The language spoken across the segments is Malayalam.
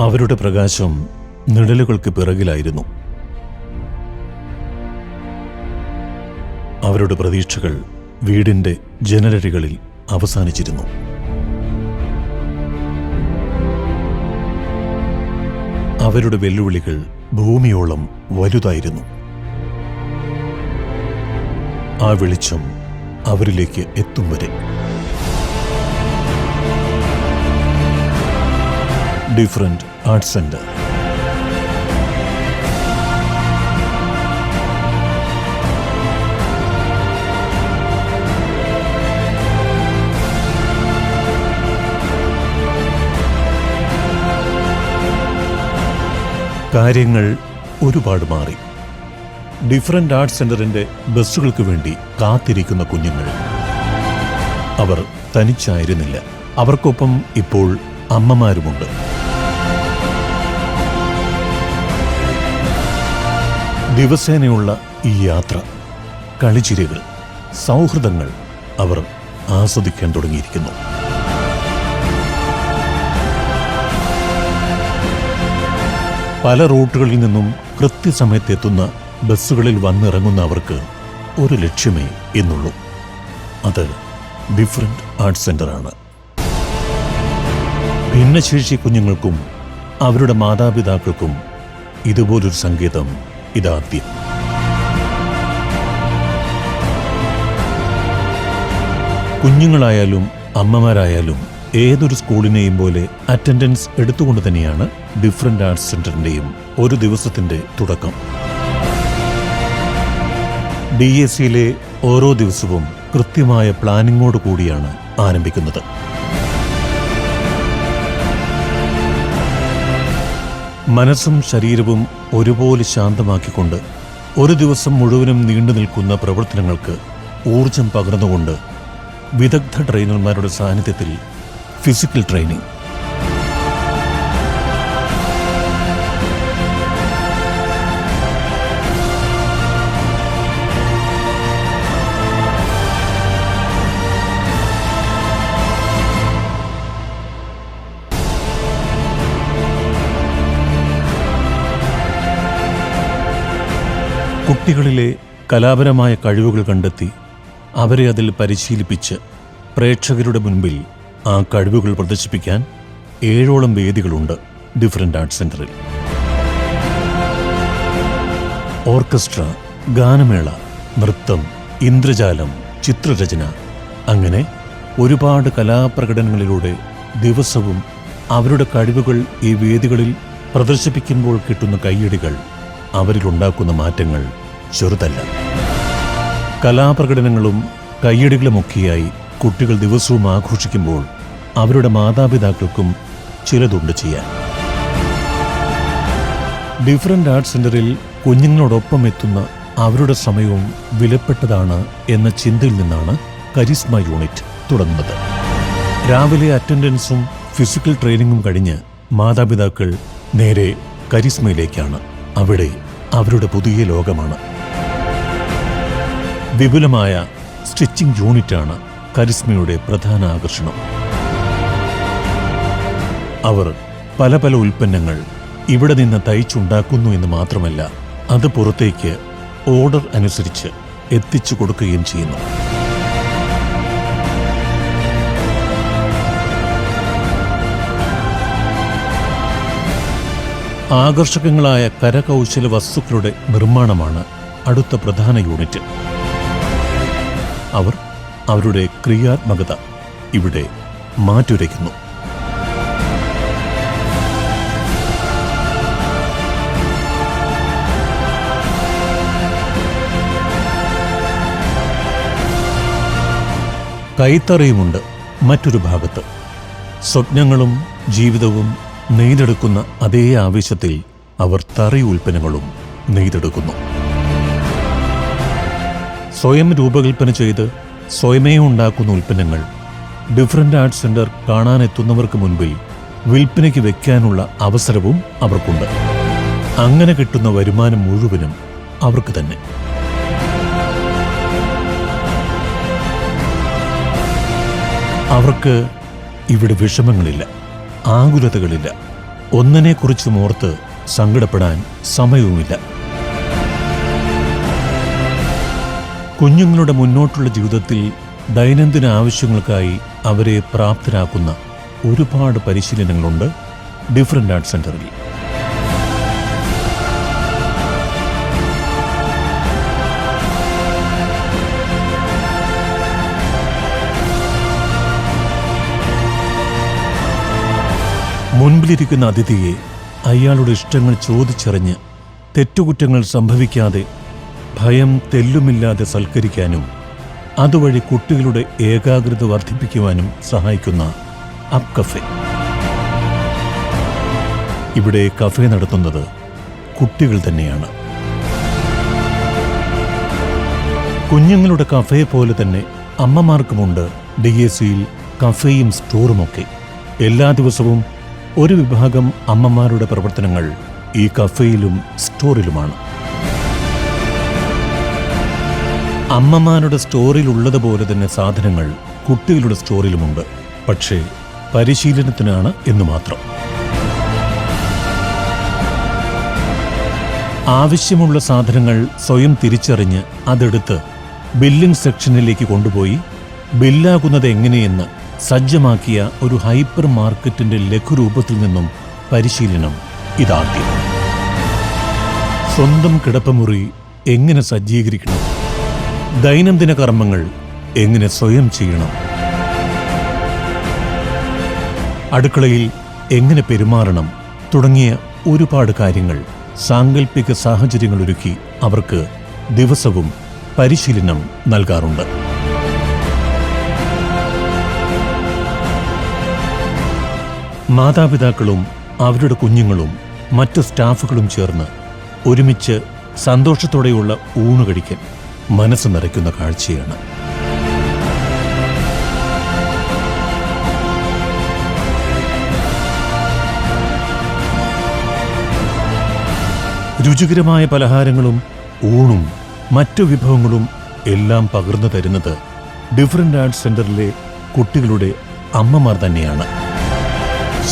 അവരുടെ പ്രകാശം നിഴലുകൾക്ക് പിറകിലായിരുന്നു. അവരുടെ പ്രതീക്ഷകൾ വീടിന്റെ ജനലരികളിൽ അവസാനിച്ചിരുന്നു. അവരുടെ വെല്ലുവിളികൾ ഭൂമിയോളം വലുതായിരുന്നു. ആ വെളിച്ചം അവരിലേക്ക് എത്തും വരെ. Different arts centre. കാര്യങ്ങൾ ഒരുപാട് മാറി. ഡിഫറൻറ്റ് ആർട്സ് സെന്ററിന്റെ ബസ്സുകൾക്ക് വേണ്ടി കാത്തിരിക്കുന്ന കുഞ്ഞുങ്ങൾ. അവർ തനിച്ചായിരുന്നില്ല. അവർക്കൊപ്പം ഇപ്പോൾ അമ്മമാരുമുണ്ട്. ദിവസേനയുള്ള ഈ യാത്ര, കളിച്ചിരികൾ, സൗഹൃദങ്ങൾ അവർ ആസ്വദിക്കാൻ തുടങ്ങിയിരിക്കുന്നു. പല റൂട്ടുകളിൽ നിന്നും കൃത്യസമയത്തെത്തുന്ന ബസ്സുകളിൽ വന്നിറങ്ങുന്ന അവർക്ക് ഒരു ലക്ഷ്യമേ എന്നുള്ളൂ. അത് ഡിഫറൻറ്റ് ആർട്സ് സെന്ററാണ്. ഭിന്നശേഷി കുഞ്ഞുങ്ങൾക്കും അവരുടെ മാതാപിതാക്കൾക്കും ഇതുപോലൊരു സങ്കേതം ഇതാദ്യം. കുഞ്ഞുങ്ങളായാലും അമ്മമാരായാലും ഏതൊരു സ്കൂളിനെയും പോലെ അറ്റൻഡൻസ് എടുത്തുകൊണ്ട് തന്നെയാണ് ഡിഫറൻറ്റ് ആർട്സ് സെന്ററിന്റെയും ഒരു ദിവസത്തിന്റെ തുടക്കം. DACയിലെ ഓരോ ദിവസവും കൃത്യമായ പ്ലാനിങ്ങോട് കൂടിയാണ് ആരംഭിക്കുന്നത്. മനസ്സും ശരീരവും ഒരുപോലെ ശാന്തമാക്കിക്കൊണ്ട് ഒരു ദിവസം മുഴുവനും നീണ്ടു നിൽക്കുന്ന പ്രവർത്തനങ്ങൾക്ക് ഊർജം പകർന്നുകൊണ്ട് വിദഗ്ധ ട്രെയിനർമാരുടെ സാന്നിധ്യത്തിൽ ഫിസിക്കൽ ട്രെയിനിങ്. കുട്ടികളിലെ കലാപരമായ കഴിവുകൾ കണ്ടെത്തി അവരെ അതിൽ പരിശീലിപ്പിച്ച് പ്രേക്ഷകരുടെ മുൻപിൽ ആ കഴിവുകൾ പ്രദർശിപ്പിക്കാൻ 7ഓളം വേദികളുണ്ട് ഡിഫറൻറ്റ് ആർട്സ് സെന്ററിൽ. ഓർക്കസ്ട്ര, ഗാനമേള, നൃത്തം, ഇന്ദ്രജാലം, ചിത്രരചന, അങ്ങനെ ഒരുപാട് കലാപ്രകടനങ്ങളിലൂടെ ദിവസവും അവരുടെ കഴിവുകൾ ഈ വേദികളിൽ പ്രദർശിപ്പിക്കുമ്പോൾ കിട്ടുന്ന കയ്യടികൾ അവരിലുണ്ടാക്കുന്ന മാറ്റങ്ങൾ ചെറുതല്ല. കലാപ്രകടനങ്ങളും കയ്യടികളുമൊക്കെയായി കുട്ടികൾ ദിവസവും ആഘോഷിക്കുമ്പോൾ അവരുടെ മാതാപിതാക്കൾക്കും ചിലതുണ്ട് ചെയ്യാൻ. ഡിഫറൻറ്റ് ആർട്സ് സെന്ററിൽ കുഞ്ഞുങ്ങളോടൊപ്പം എത്തുന്ന അവരുടെ സമയവും വിലപ്പെട്ടതാണ് എന്ന ചിന്തയിൽ നിന്നാണ് കരിസ്മ യൂണിറ്റ് തുടങ്ങുന്നത്. രാവിലെ അറ്റൻഡൻസും ഫിസിക്കൽ ട്രെയിനിങ്ങും കഴിഞ്ഞ് മാതാപിതാക്കൾ നേരെ കരിസ്മയിലേക്കാണ്. അവിടെ അവരുടെ പുതിയ ലോകമാണ്. വിപുലമായ സ്റ്റിച്ചിങ് യൂണിറ്റാണ് കരിസ്മയുടെ പ്രധാന ആകർഷണം. അവർ പല പല ഉൽപ്പന്നങ്ങൾ ഇവിടെ നിന്ന് തയ്ച്ചുണ്ടാക്കുന്നു എന്ന് മാത്രമല്ല, അത് പുറത്തേക്ക് ഓർഡർ അനുസരിച്ച് എത്തിച്ചു കൊടുക്കുകയും ചെയ്യുന്നു. ആകർഷകങ്ങളായ കരകൗശല വസ്തുക്കളുടെ നിർമ്മാണമാണ് അടുത്ത പ്രധാന യൂണിറ്റ്. അവർ അവരുടെ ക്രിയാത്മകത ഇവിടെ മാറ്റുരയ്ക്കുന്നു. കൈത്തറിയുമുണ്ട് മറ്റൊരു ഭാഗത്ത്. സ്വപ്നങ്ങളും ജീവിതവും നെയ്തെടുക്കുന്ന അതേ ആവേശത്തിൽ അവർ തറി ഉൽപ്പന്നങ്ങളും നെയ്തെടുക്കുന്നു. സ്വയം രൂപകൽപ്പന ചെയ്ത് സ്വയമേ ഉണ്ടാക്കുന്ന ഉൽപ്പന്നങ്ങൾ ഡിഫറൻറ്റ് ആർട്സ് സെന്റർ കാണാനെത്തുന്നവർക്ക് മുൻപിൽ വിൽപ്പനയ്ക്ക് വെക്കാനുള്ള അവസരവും അവർക്കുണ്ട്. അങ്ങനെ കിട്ടുന്ന വരുമാനം മുഴുവനും അവർക്ക് തന്നെ. അവർക്ക് ഇവിടെ വിഷമങ്ങളില്ല, ആകുലതകളില്ല. ഒന്നിനെക്കുറിച്ചും ഓർത്ത് സങ്കടപ്പെടാൻ സമയവുമില്ല. കുഞ്ഞുങ്ങളുടെ മുന്നോട്ടുള്ള ജീവിതത്തിൽ ദൈനംദിന ആവശ്യങ്ങൾക്കായി അവരെ പ്രാപ്തരാക്കുന്ന ഒരുപാട് പരിശീലനങ്ങളുണ്ട് ഡിഫറൻറ്റ് ആർട്സ് സെൻ്ററിൽ. മുൻപിലിരിക്കുന്ന അതിഥിയെ അയാളുടെ ഇഷ്ടങ്ങൾ ചോദിച്ചറിഞ്ഞ് തെറ്റുകുറ്റങ്ങൾ സംഭവിക്കാതെ ഭയം തെല്ലുമില്ലാതെ സൽക്കരിക്കാനും അതുവഴി കുട്ടികളുടെ ഏകാഗ്രത വർദ്ധിപ്പിക്കുവാനും സഹായിക്കുന്ന അപ്പ് കഫേ. ഇവിടെ കഫേ നടത്തുന്നത് കുട്ടികൾ തന്നെയാണ്. കുഞ്ഞുങ്ങളുടെ കഫേ പോലെ തന്നെ അമ്മമാർക്കുമുണ്ട് DACയിൽ കഫേയും സ്റ്റോറുമൊക്കെ. എല്ലാ ദിവസവും ഒരു വിഭാഗം അമ്മമാരുടെ പ്രവർത്തനങ്ങൾ ഈ കഫേയിലും സ്റ്റോറിലുമാണ്. അമ്മമാരുടെ സ്റ്റോറിലുള്ളതുപോലെ തന്നെ സാധനങ്ങൾ കുട്ടികളുടെ സ്റ്റോറിലുമുണ്ട്. പക്ഷേ പരിശീലനത്തിനാണ് എന്ന് മാത്രം. ആവശ്യമുള്ള സാധനങ്ങൾ സ്വയം തിരിച്ചറിഞ്ഞ് അതെടുത്ത് ബില്ലിംഗ് സെക്ഷനിലേക്ക് കൊണ്ടുപോയി ബില്ലാകുന്നത് എങ്ങനെയെന്ന് സജ്ജമാക്കിയ ഒരു ഹൈപ്പർ മാർക്കറ്റിന്റെ ലഘുരൂപത്തിൽ നിന്നും പരിശീലനം ഇതാദ്യം. സ്വന്തം കിടപ്പമുറി എങ്ങനെ സജ്ജീകരിക്കണം, ദൈനംദിന കർമ്മങ്ങൾ എങ്ങനെ സ്വയം ചെയ്യണം, അടുക്കളയിൽ എങ്ങനെ പെരുമാറണം തുടങ്ങിയ ഒരുപാട് കാര്യങ്ങൾ സാങ്കല്പിക സാഹചര്യങ്ങളൊരുക്കി അവർക്ക് ദിവസവും പരിശീലനം നൽകാറുണ്ട്. മാതാപിതാക്കളും അവരുടെ കുഞ്ഞുങ്ങളും മറ്റ് സ്റ്റാഫുകളും ചേർന്ന് ഒരുമിച്ച് സന്തോഷത്തോടെയുള്ള ഊണ് കഴിക്കാൻ മനസ്സ് നിറയ്ക്കുന്ന കാഴ്ചയാണ്. രുചികരമായ പലഹാരങ്ങളും ഊണും മറ്റു വിഭവങ്ങളും എല്ലാം പകർന്നു തരുന്നത് ഡിഫറൻറ്റ് ആർട്സ് സെൻ്ററിലെ കുട്ടികളുടെ അമ്മമാർ തന്നെയാണ്.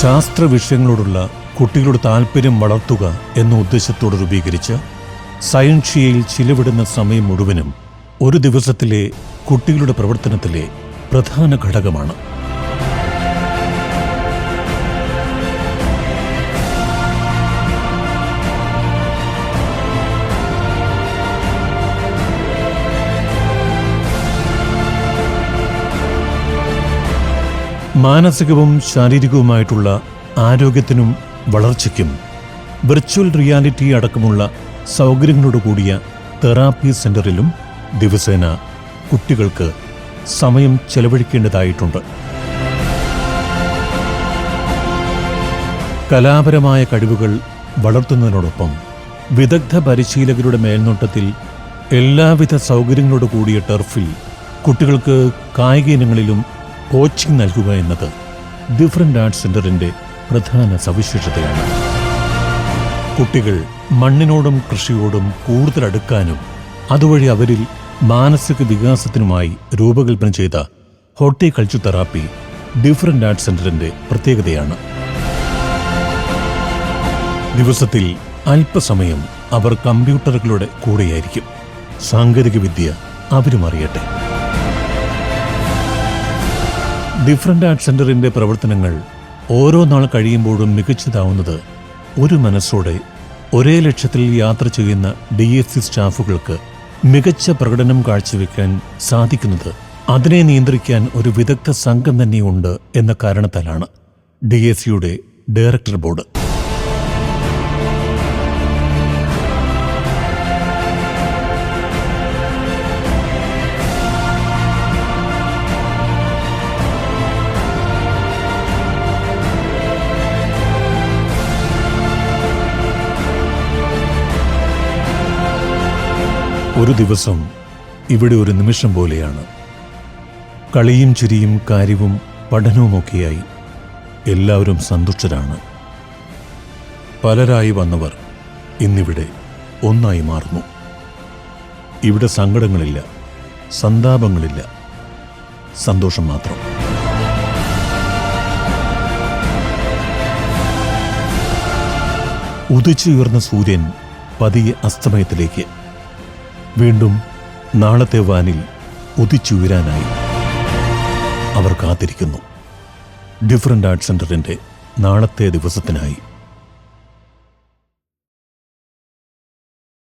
ശാസ്ത്ര വിഷയങ്ങളോടുള്ള കുട്ടികളുടെ താല്പര്യം വളർത്തുക എന്ന ഉദ്ദേശത്തോട് രൂപീകരിച്ച സയൻഷ്യയിൽ ചിലവിടുന്ന സമയം മുഴുവനും ഒരു ദിവസത്തിലെ കുട്ടികളുടെ പ്രവർത്തനത്തിലെ പ്രധാന ഘടകമാണ്. മാനസികവും ശാരീരികവുമായിട്ടുള്ള ആരോഗ്യത്തിനും വളർച്ചയ്ക്കും വിർച്വൽ റിയാലിറ്റി അടക്കമുള്ള സൗകര്യങ്ങളോടുകൂടിയ തെറാപ്പി സെൻ്ററിലും ദിവസേന കുട്ടികൾക്ക് സമയം ചെലവഴിക്കേണ്ടതായിട്ടുണ്ട്. കലാപരമായ കഴിവുകൾ വളർത്തുന്നതിനോടൊപ്പം വിദഗ്ധ പരിശീലകരുടെ മേൽനോട്ടത്തിൽ എല്ലാവിധ സൗകര്യങ്ങളോടുകൂടിയ ടർഫിൽ കുട്ടികൾക്ക് കായിക ഇനങ്ങളിലും കോച്ചിങ് നൽകുക എന്നത് ഡിഫറൻറ്റ് ആർട്സ് സെൻ്ററിൻ്റെ പ്രധാന സവിശേഷതയാണ്. കുട്ടികൾ മണ്ണിനോടും കൃഷിയോടും കൂടുതൽ അടുക്കാനും അതുവഴി അവരിൽ മാനസിക വികാസത്തിനുമായി രൂപകൽപ്പന ചെയ്ത ഹോർട്ടികൾച്ചർ തെറാപ്പി ഡിഫറൻറ്റ് ആർട്സ് സെൻ്ററിൻ്റെ പ്രത്യേകതയാണ്. ദിവസത്തിൽ അല്പസമയം അവർ കമ്പ്യൂട്ടറുകളുടെ കൂടെയായിരിക്കും. സാങ്കേതികവിദ്യ അവരും അറിയട്ടെ. ഡിഫറൻറ്റ് ആർട്സ് സെൻ്ററിൻ്റെ പ്രവർത്തനങ്ങൾ ഓരോ നാൾ കഴിയുമ്പോഴും മികച്ചതാവുന്നത് ഒരു മനസ്സോടെ ഒരേ ലക്ഷ്യത്തിൽ യാത്ര ചെയ്യുന്ന DAC സ്റ്റാഫുകൾക്ക് മികച്ച പ്രകടനം കാഴ്ചവെക്കാൻ സാധിക്കുന്നത് അതിനെ നിയന്ത്രിക്കാൻ ഒരു വിദഗ്ധ സംഘം തന്നെയുണ്ട് എന്ന കാരണത്താലാണ് DACയുടെ ഡയറക്ടർ ബോർഡ്. ഒരു ദിവസം ഇവിടെ ഒരു നിമിഷം പോലെയാണ്. കളിയും ചിരിയും കാര്യവും പഠനവുമൊക്കെയായി എല്ലാവരും സന്തുഷ്ടരാണ്. പലരായി വന്നവർ ഇന്നിവിടെ ഒന്നായി മാറുന്നു. ഇവിടെ സങ്കടങ്ങളില്ല, സന്താപങ്ങളില്ല, സന്തോഷം മാത്രം. ഉദിച്ചുയർന്ന സൂര്യൻ പതിയെ അസ്തമയത്തിലേക്ക്. വീണ്ടും നാളത്തെ വാനിൽ ഉദിച്ചുയരാനായി അവർ കാത്തിരിക്കുന്നു. ഡിഫറൻറ്റ് ആർട്സ് സെൻ്ററിൻ്റെ നാളത്തെ ദിവസത്തിനായി.